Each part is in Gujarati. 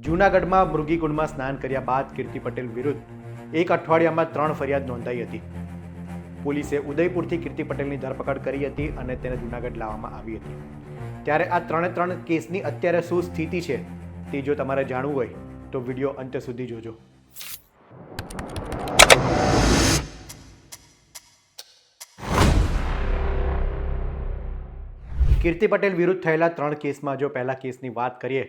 જૂનાગઢમાં મૃગીકુંડમાં સ્નાન કર્યા બાદ કીર્તિ પટેલ વિરુદ્ધ એક અઠવાડિયામાં 3 ફરિયાદ નોંધાઈ હતી. પોલીસે ઉદયપુરથી કીર્તિ પટેલની ધરપકડ કરી હતી અને તેને જૂનાગઢ લાવવામાં આવી હતી. ત્યારે આ ત્રણે કેસની અત્યારે શું સ્થિતિ છે તે જો તમારે જાણવું હોય તો વિડીયો અંત સુધી જોજો. કીર્તિ પટેલ વિરુદ્ધ થયેલા 3 કેસમાં જો પહેલા કેસની વાત કરીએ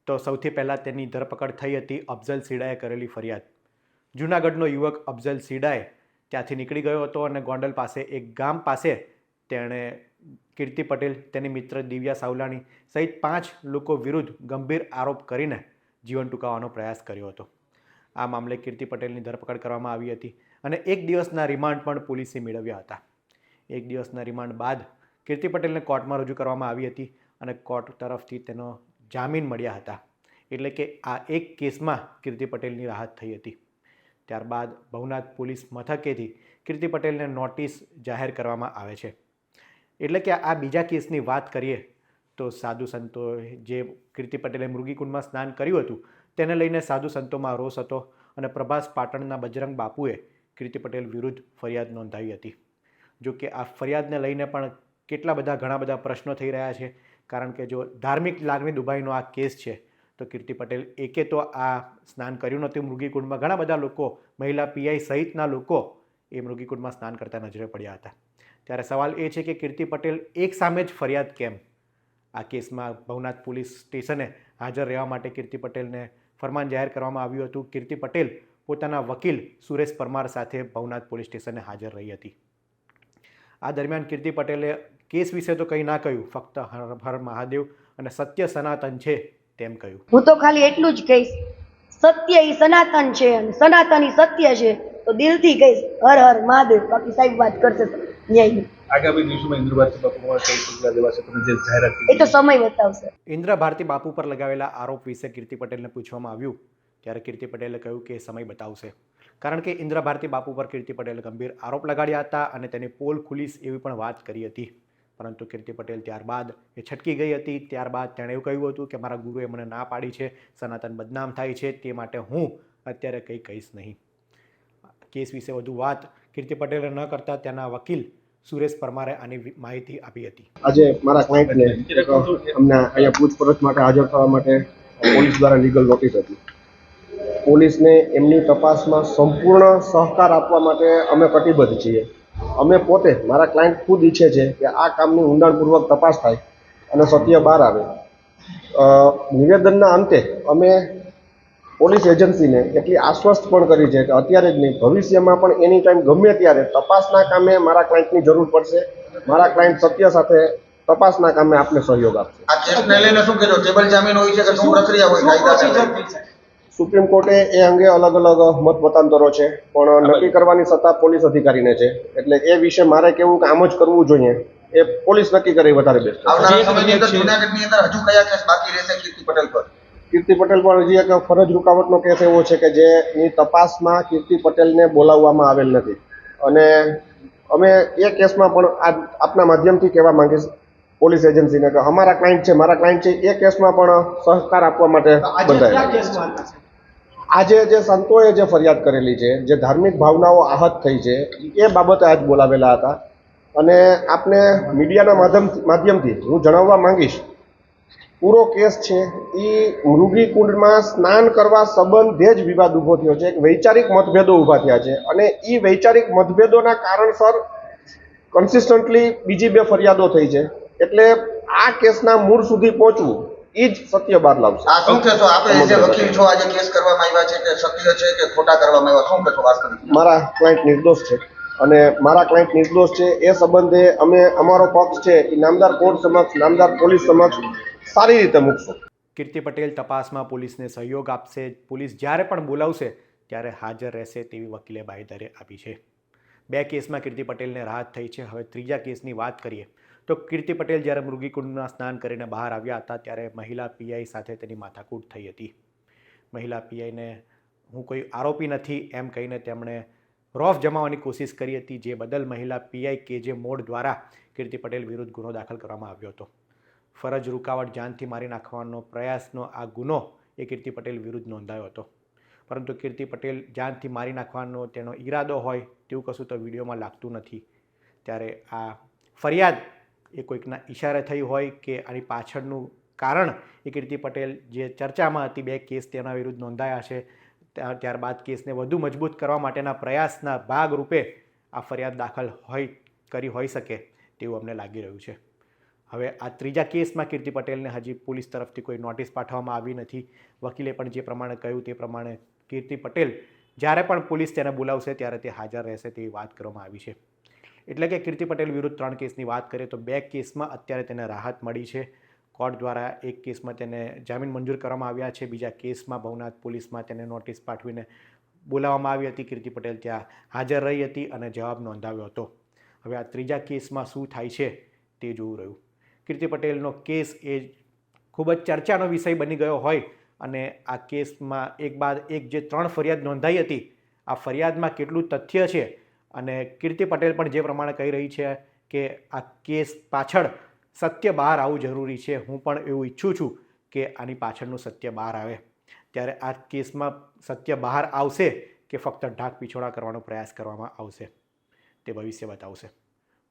તો સૌથી પહેલાં તેની ધરપકડ થઈ હતી અફઝલ સીડાએ કરેલી ફરિયાદ. જૂનાગઢનો યુવક અફઝલ સીડાએ ત્યાંથી નીકળી ગયો હતો અને ગોંડલ પાસે એક ગામ પાસે તેણે કીર્તિ પટેલ, તેની મિત્ર દિવ્યા સાવલાણી સહિત 5 લોકો વિરુદ્ધ ગંભીર આરોપ કરીને જીવન ટૂંકાવવાનો પ્રયાસ કર્યો હતો. આ મામલે કીર્તિ પટેલની ધરપકડ કરવામાં આવી હતી અને 1 દિવસના રિમાન્ડ પણ પોલીસે મેળવ્યા હતા. 1 દિવસના રિમાન્ડ બાદ કીર્તિ પટેલને કોર્ટમાં રજૂ કરવામાં આવી હતી અને કોર્ટ તરફથી તેનો જામીન મળ્યા હતા. એટલે કે આ એક કેસમાં કીર્તિ પટેલની રાહત થઈ હતી. ત્યારબાદ ભવનાથ પોલીસ મથકેથી કીર્તિ પટેલને નોટિસ જાહેર કરવામાં આવે છે. એટલે કે આ બીજા કેસની વાત કરીએ તો સાધુ સંતોએ જે કીર્તિ પટેલે મૃગીકુંડમાં સ્નાન કર્યું હતું તેને લઈને સાધુ સંતોમાં રોષ હતો અને પ્રભાસ પાટણના બજરંગ બાપુએ કીર્તિ પટેલ વિરુદ્ધ ફરિયાદ નોંધાવી હતી. જો કે આ ફરિયાદને લઈને પણ ઘણા બધા પ્રશ્નો થઈ રહ્યા છે. કારણ કે જો ધાર્મિક લાગણી દુભાઈનો આ કેસ છે તો કીર્તિ પટેલ એકે તો આ સ્નાન કર્યું નહોતું મૃગીકુંડમાં. ઘણા બધા લોકો, મહિલા પીઆઈ સહિતના લોકો એ મૃગીકુંડમાં સ્નાન કરતા નજરે પડ્યા હતા. ત્યારે સવાલ એ છે કે કીર્તિ પટેલ એક સામે જ ફરિયાદ કેમ? આ કેસમાં ભવનાથ પોલીસ સ્ટેશને હાજર રહેવા માટે કીર્તિ પટેલને ફરમાન જાહેર કરવામાં આવ્યું હતું. કીર્તિ પટેલ પોતાના વકીલ સુરેશ પરમાર સાથે ભવનાથ પોલીસ સ્ટેશને હાજર રહી હતી. આ દરમિયાન કીર્તિ પટેલે કેસ વિશે તો કંઈ ના કહ્યું, ફક્ત હર હર મહાદેવ અને સત્ય સનાતન છે તેમ કહ્યું. હું તો ખાલી એટલું જ કહીશ, સત્ય ઈ સનાતન છે અને સનાતન ઈ સત્ય છે, તો દિલથી કહીશ હર હર મહાદેવ. બાકી સાહેબ વાત કરશે ન્યાયની. આગામી દિવસોમાં ઇન્દ્ર ભારતી બાપુ પર કઈ પગલાં લેવાશે તમે જે જાહેરાત કરી? એ તો સમય બતાવશે. ઇન્દ્ર ભારતી બાપુ પર લગાવેલા આરોપ વિશે કીર્તિ પટેલને પૂછવામાં આવ્યું ત્યારે કીર્તિ પટેલે કહ્યું કે સમય બતાવશે. કારણ કે ઇન્દ્ર ભારતી બાપુ પર કીર્તિ પટેલે ગંભીર આરોપ લગાડ્યા હતા અને તેની પોલ ખુલીશ એવી પણ વાત કરી હતી. પરંતુ કીર્તિ પટેલ ત્યારબાદ એ છટકી ગઈ હતી. ત્યારબાદ તેણે એવું કહ્યું હતું કે મારા ગુરુએ મને ના પાડી છે, સનાતન બદનામ થાય છે, તે માટે હું અત્યારે કંઈ કહીશ નહીં. કેસ વિશે વધુ વાત કીર્તિ પટેલે ન કરતા તેના વકીલ સુરેશ પરમારે આની માહિતી આપી હતી. આજે મારા ક્લાયન્ટને અમને અહીંયા પૂછપરછ માટે હાજર થવા માટે પોલીસ દ્વારા લીગલ નોટિસ હતી. પોલીસને એમની તપાસમાં સંપૂર્ણ સહકાર આપવા માટે અમે કટિબદ્ધ છીએ. અમે પોતે, મારા ક્લાયન્ટ ખુદ ઈચ્છે છે કે આ કામની ઊંડાણપૂર્વક તપાસ થાય અને સત્ય બહાર આવે. નિવેદનના અંતે અમે પોલીસ એજન્સીને એટલી આશ્વસ્ત પણ કરી છે કે અત્યારે જ નહીં, ભવિષ્યમાં પણ એની ટાઈમ ગમે ત્યારે તપાસના કામે મારા ક્લાયન્ટની જરૂર પડશે. મારા ક્લાયન્ટ સત્ય સાથે તપાસના કામે આપને સહયોગ આપશે. આ કેસને લઈને શું કહેજો? ટેબલ જામીન હોય છે કે શું પ્રક્રિયા હોય કાયદાની? સુપ્રીમ કોર્ટે એ અંગે અલગ અલગ મત મતાંતરો છે, પણ નક્કી કરવાની સત્તા પોલીસ અધિકારીને છે. એટલે એ વિશે મારે કેવું કે આમ જ કરવું જોઈએ, એ પોલીસ નક્કી કરે વધારે બેસ્ટ. આવનારા સમયની અંદર જૂનાગઢની અંદર હજુ કયા કેસ બાકી રહેશે કીર્તિ પટેલ પર? કીર્તિ પટેલ પર હજી એક ફરજ રૂકાવટનો કેસ એવો છે કે જેની તપાસમાં કીર્તિ પટેલને બોલાવવામાં આવેલ નથી. અને અમે એ કેસમાં પણ આપના માધ્યમથી કહેવા માંગીશ પોલીસ એજન્સીને કે અમારા ક્લાયન્ટ છે, મારા ક્લાયન્ટ છે, એ કેસમાં પણ સહકાર આપવા માટે બંધાયેલા. આજે જે સંતોએ જે ફરિયાદ કરેલી છે, જે ધાર્મિક ભાવનાઓ આહત થઈ છે, એ બાબતે આજ બોલાવેલા હતા. અને આપને મીડિયાના માધ્યમથી હું જણાવવા માંગીશ, પૂરો કેસ છે એ મૃગીકુંડમાં સ્નાન કરવા સંબંધે જ વિવાદ ઊભો થયો છે. વૈચારિક મતભેદો ઊભા થયા છે અને એ વૈચારિક મતભેદોના કારણસર કન્સિસ્ટન્ટલી બીજી 2 ફરિયાદો થઈ છે. એટલે આ કેસના મૂળ સુધી પહોંચવું એ જ સત્ય બહાર લાવશે. આ શું કહેશો? આપણે જે વકીલ છો, આજે કેસ કરવામાં આવ્યા છે કે સત્ય છે કે ખોટા કરવામાં આવ્યા, શું કહેશો વાસ્તવિક? મારા ક્લાયન્ટ નિર્દોષ છે અને મારા ક્લાયન્ટ નિર્દોષ છે. એ સંબંધે અમે અમારો પક્ષ છે એ નામદાર કોર્ટ સમક્ષ, નામદાર પોલીસ સમક્ષ સારી રીતે મૂકશું. કીર્તિ પટેલ તપાસમાં પોલીસને સહયોગ આપશે. પોલીસ જ્યારે પણ બોલાવશે ત્યારે હાજર રહેશે તેવી વકીલે બાંયધરી આપી છે. 2 કેસમાં કીર્તિ પટેલને રાહત થઈ છે. હવે ત્રીજા કેસની વાત કરીએ તો કીર્તિ પટેલ જ્યારે મૃગીકુંડમાં સ્નાન કરીને બહાર આવ્યા હતા ત્યારે મહિલા પીઆઈ સાથે તેની માથાકૂટ થઈ હતી. મહિલા પીઆઈને હું કોઈ આરોપી નથી એમ કહીને તેમણે રોફ જમાવવાની કોશિશ કરી હતી, જે બદલ મહિલા પીઆઈ KJ મોડ દ્વારા કીર્તિ પટેલ વિરુદ્ધ ગુનો દાખલ કરવામાં આવ્યો હતો. ફરજ રૂકાવટ, જાનથી મારી નાખવાનો પ્રયાસનો આ ગુનો એ કીર્તિ પટેલ વિરુદ્ધ નોંધાયો હતો. પરંતુ કીર્તિ પટેલ જાનથી મારી નાખવાનો તેનો ઈરાદો હોય તેવું કશું તો વિડીયોમાં લાગતું નથી. ત્યારે આ ફરિયાદ એ કોઈકના ઈશારે થઈ હોય કે આની પાછળનું કારણ એ કીર્તિ પટેલ જે ચર્ચામાં હતી, 2 કેસ તેના વિરુદ્ધ નોંધાયા છે, ત્યારબાદ કેસને વધુ મજબૂત કરવા માટેના પ્રયાસના ભાગરૂપે આ ફરિયાદ દાખલ કરી હોઈ શકે તેવું અમને લાગી રહ્યું છે. હવે આ ત્રીજા કેસમાં કીર્તિ પટેલને હજી પોલીસ તરફથી કોઈ નોટિસ પાઠવવામાં આવી નથી. વકીલે પણ જે પ્રમાણે કહ્યું તે પ્રમાણે કીર્તિ પટેલ જ્યારે પણ પોલીસ તેને બોલાવશે ત્યારે તે હાજર રહેશે તેવી વાત કરવામાં આવી છે. એટલે કે કીર્તિ પટેલ વિરુદ્ધ 3 કેસની વાત કરીએ તો 2 કેસમાં અત્યારે તેને રાહત મળી છે. કોર્ટ દ્વારા એક કેસમાં તેને જામીન મંજૂર કરવામાં આવ્યા છે, બીજા કેસમાં ભવનાથ પોલીસમાં તેને નોટિસ પાઠવીને બોલાવવામાં આવી હતી. કીર્તિ પટેલ ત્યાં હાજર રહી હતી અને જવાબ નોંધાવ્યો હતો. હવે આ ત્રીજા કેસમાં શું થાય છે તે જોવું રહ્યું. કીર્તિ પટેલનો કેસ એ ખૂબ જ ચર્ચાનો વિષય બની ગયો હોય અને આ કેસમાં એક બાદ એક જે 3 ફરિયાદ નોંધાઈ હતી, આ ફરિયાદમાં કેટલું તથ્ય છે અને કીર્તિ પટેલ પણ જે પ્રમાણે કહી રહી છે કે આ કેસ પાછળ સત્ય બહાર આવવું જરૂરી છે. હું પણ એવું ઈચ્છું છું કે આની પાછળનું સત્ય બહાર આવે. ત્યારે આ કેસમાં સત્ય બહાર આવશે કે ફક્ત ઢાક પીછોડા કરવાનો પ્રયાસ કરવામાં આવશે તે ભવિષ્ય બતાવશે.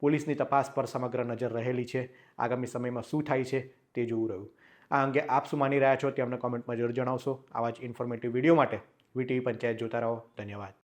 પોલીસની તપાસ પર સમગ્ર નજર રહેલી છે. આગામી સમયમાં શું થાય છે તે જોવું રહ્યું. આ અંગે આપ શું માની રહ્યા છો તે અમને કોમેન્ટમાં જરૂર જણાવશો. આવા જ ઇન્ફોર્મેટિવ વિડીયો માટે વીટીવી પંચાયત જોતા રહો. ધન્યવાદ.